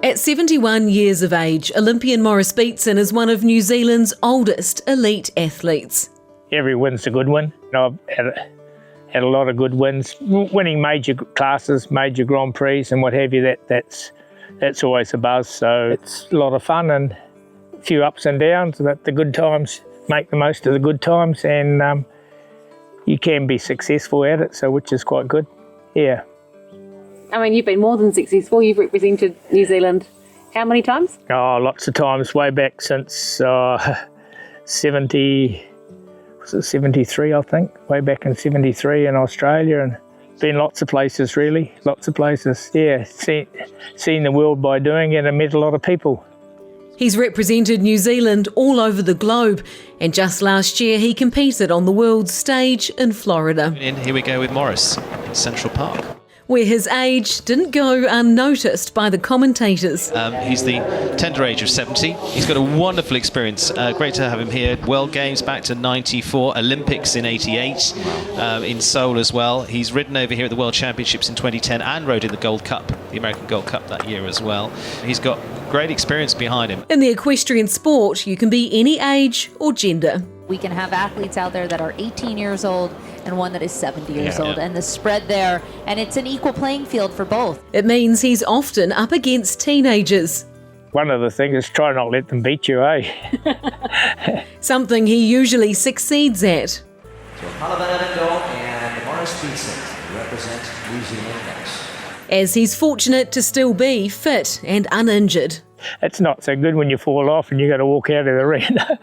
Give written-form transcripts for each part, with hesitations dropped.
At 71 years of age, Olympian Maurice Beatson is one of New Zealand's oldest elite athletes. Every win's a good win. I've had a lot of good wins, winning major classes, major Grand Prix and what have you. That's always a buzz. So it's a lot of fun and a few ups and downs, but the good times, make the most of the good times, and you can be successful at it, so which is quite good. Yeah. I mean, you've been more than successful. You've represented New Zealand how many times? Oh, lots of times, way back since 73, I think, way back in 73 in Australia, and been lots of places, really, lots of places. Yeah, seen the world by doing it and met a lot of people. He's represented New Zealand all over the globe, and just last year he competed on the world stage in Florida. And here we go with Maurice, Central Park. Where his age didn't go unnoticed by the commentators. He's the tender age of 70. He's got a wonderful experience. Great to have him here. World Games back to 94, Olympics in 88, in Seoul as well. He's ridden over here at the World Championships in 2010 and rode in the Gold Cup, the American Gold Cup that year as well. He's got great experience behind him. In the equestrian sport, you can be any age or gender. We can have athletes out there that are 18 years old and one that is 70 years old, and the spread there, and it's an equal playing field for both. It means he's often up against teenagers. One of the things is try not let them beat you, eh? Something he usually succeeds at. So and Maurice Beatson represent New Zealand next. As he's fortunate to still be fit and uninjured. It's not so good when you fall off and you got to walk out of the arena.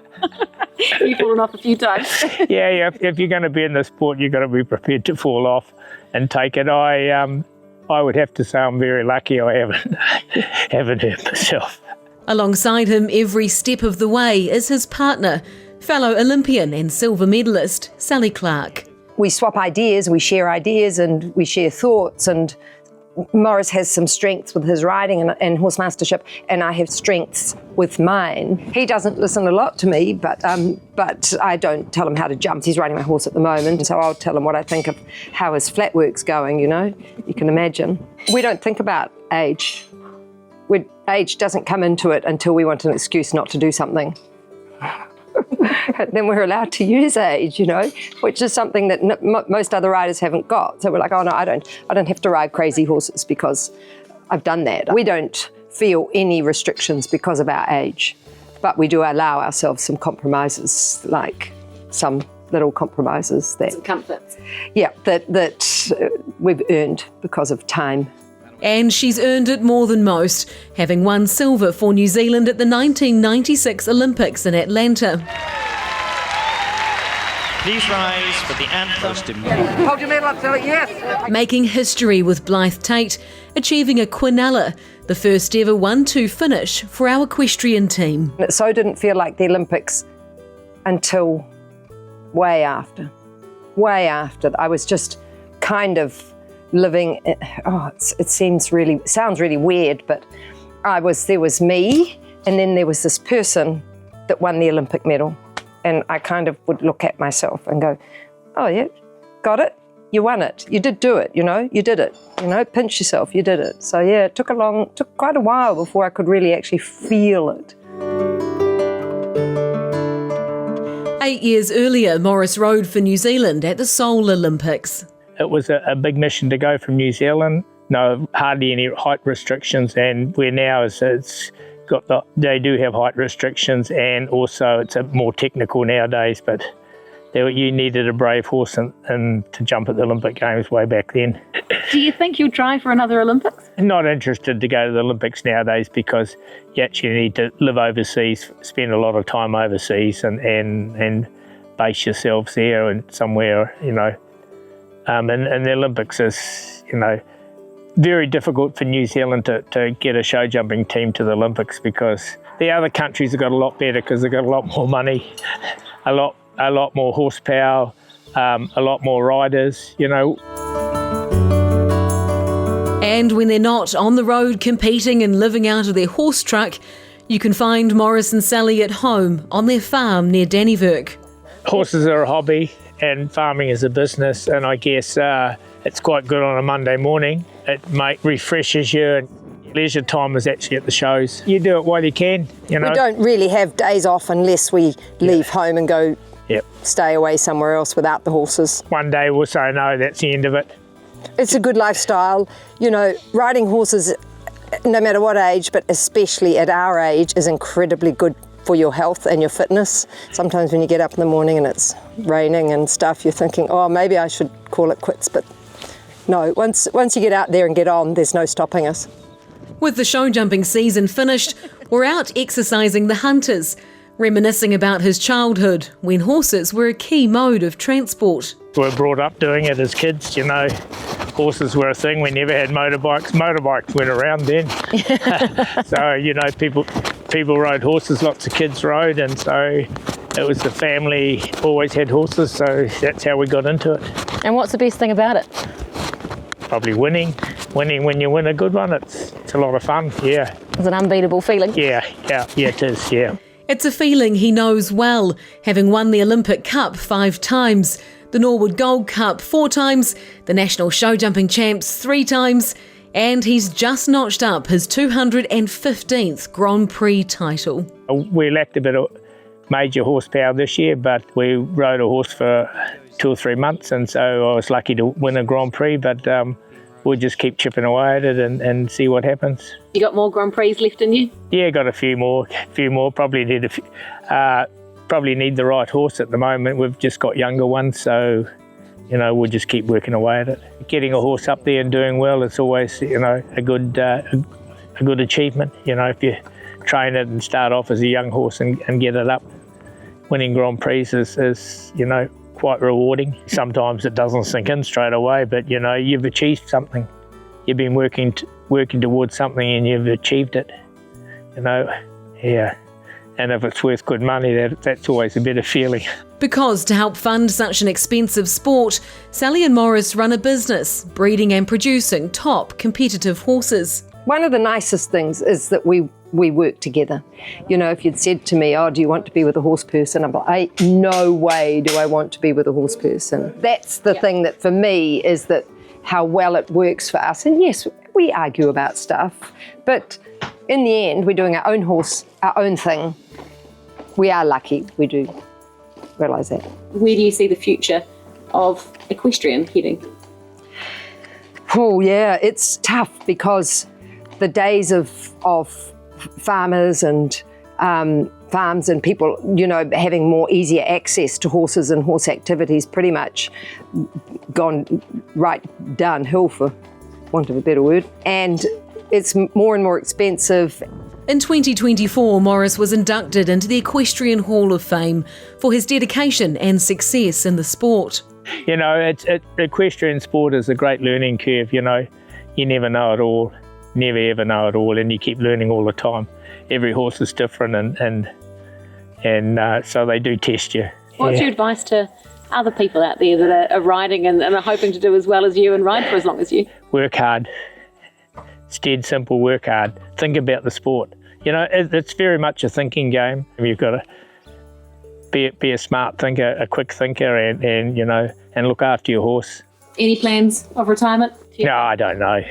You've fallen off a few times. Yeah, if you're going to be in the sport, you've got to be prepared to fall off and take it. I would have to say I'm very lucky I haven't hurt myself. Alongside him every step of the way is his partner, fellow Olympian and silver medalist, Sally Clark. We swap ideas, we share ideas and we share thoughts, and Maurice has some strengths with his riding and horsemastership, and I have strengths with mine. He doesn't listen a lot to me, but I don't tell him how to jump. He's riding my horse at the moment, so I'll tell him what I think of how his flat work's going, you know, you can imagine. We don't think about age. Age doesn't come into it until we want an excuse not to do something. Then we're allowed to use age, you know, which is something that most other riders haven't got. So we're like, oh no, I don't have to ride crazy horses because I've done that. We don't feel any restrictions because of our age, but we do allow ourselves some compromises, like some little compromises that... Some comforts. Yeah, that we've earned because of time. And she's earned it more than most, having won silver for New Zealand at the 1996 Olympics in Atlanta. Please rise for the anthem. Hold your medal up, Sally, yes! Making history with Blythe Tate, achieving a quinella, the first ever 1-2 finish for our equestrian team. It so didn't feel like the Olympics until way after. Way after. I was just kind of living, it sounds really weird, but there was me, and then there was this person that won the Olympic medal, and I kind of would look at myself and go, oh yeah, got it, you won it, you did do it, you know, you did it, you know, pinch yourself, you did it. So yeah, it took quite a while before I could really actually feel it. 8 years earlier, Maurice rode for New Zealand at the Seoul Olympics. It was a big mission to go from New Zealand. No, hardly any height restrictions, and where now they do have height restrictions, and also it's more technical nowadays, but you needed a brave horse and to jump at the Olympic Games way back then. Do you think you'll try for another Olympics? Not interested to go to the Olympics nowadays because you actually need to live overseas, spend a lot of time overseas and base yourselves there and somewhere, you know. And the Olympics is, you know, very difficult for New Zealand to get a show jumping team to the Olympics because the other countries have got a lot better because they've got a lot more money, a lot more horsepower, a lot more riders, you know. And when they're not on the road competing and living out of their horse truck, you can find Maurice and Sally at home on their farm near Dannevirke. Horses are a hobby and farming is a business, and I guess it's quite good on a Monday morning. It refreshes you, and Leisure time is actually at the shows. You do it while you can, you know. We don't really have days off unless we leave home and go stay away somewhere else without the horses. One day we'll say, no, that's the end of it. It's a good lifestyle. You know, riding horses, no matter what age, but especially at our age, is incredibly good for your health and your fitness. Sometimes when you get up in the morning and it's raining and stuff, you're thinking, oh, maybe I should call it quits. But no, once you get out there and get on, there's no stopping us. With the show jumping season finished, we're out exercising the hunters, reminiscing about his childhood when horses were a key mode of transport. We were brought up doing it as kids, you know. Horses were a thing. We never had motorbikes. Motorbikes went around then. So, you know, people rode horses, lots of kids rode, and so it was the family always had horses, so that's how we got into it. And what's the best thing about it? Probably winning. Winning when you win a good one, it's a lot of fun, yeah. It's an unbeatable feeling. Yeah, it is, yeah. It's a feeling he knows well, having won the Olympic Cup 5 times, the Norwood Gold Cup 4 times, the National Show Jumping Champs 3 times, and he's just notched up his 215th Grand Prix title. We lacked a bit of major horsepower this year, but we rode a horse for 2 or 3 months, and so I was lucky to win a Grand Prix, but we'll just keep chipping away at it and see what happens. You got more Grand Prix left in you? Yeah, got a few more. Probably need probably need the right horse at the moment. We've just got younger ones, so you know we'll just keep working away at it. Getting a horse up there and doing well, it's always a good achievement. You know, if you train it and start off as a young horse and get it up, winning Grand Prix is quite rewarding. Sometimes it doesn't sink in straight away, but you know you've achieved something. You've been working towards something and you've achieved it. And if it's worth good money, that's always a better feeling. Because to help fund such an expensive sport, Sally and Maurice run a business, breeding and producing top competitive horses. One of the nicest things is that we work together. You know, if you'd said to me, do you want to be with a horse person? I'm like, no way do I want to be with a horse person. That's the thing that for me is that how well it works for us. And yes, we argue about stuff, but in the end, we're doing our own horse, our own thing. We are lucky, we do realise that. Where do you see the future of equestrian heading? Oh yeah, it's tough because the days of farmers and farms and people, having more easier access to horses and horse activities pretty much gone right downhill, for want of a better word. And it's more and more expensive. In 2024, Maurice was inducted into the Equestrian Hall of Fame for his dedication and success in the sport. Equestrian sport is a great learning curve, You never know it all, never ever know it all, and you keep learning all the time. Every horse is different and so they do test you. What's your advice to other people out there that are riding and are hoping to do as well as you and ride for as long as you? Work hard. It's dead simple, work hard. Think about the sport. It's very much a thinking game. You've got to be a smart thinker, a quick thinker, and look after your horse. Any plans of retirement? No, I don't know.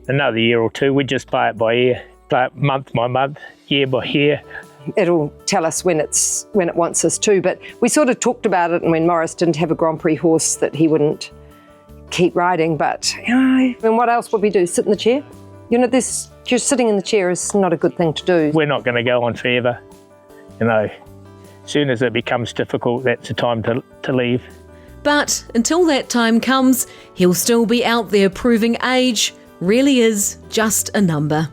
Another year or two. We just play it by ear, play it month by month, year by year. It'll tell us when it wants us to. But we sort of talked about it, and when Maurice didn't have a Grand Prix horse, that he wouldn't keep riding. But and what else would we do? Sit in the chair? Just sitting in the chair is not a good thing to do. We're not going to go on forever. As soon as it becomes difficult, that's the time to leave. But until that time comes, he'll still be out there proving age really is just a number.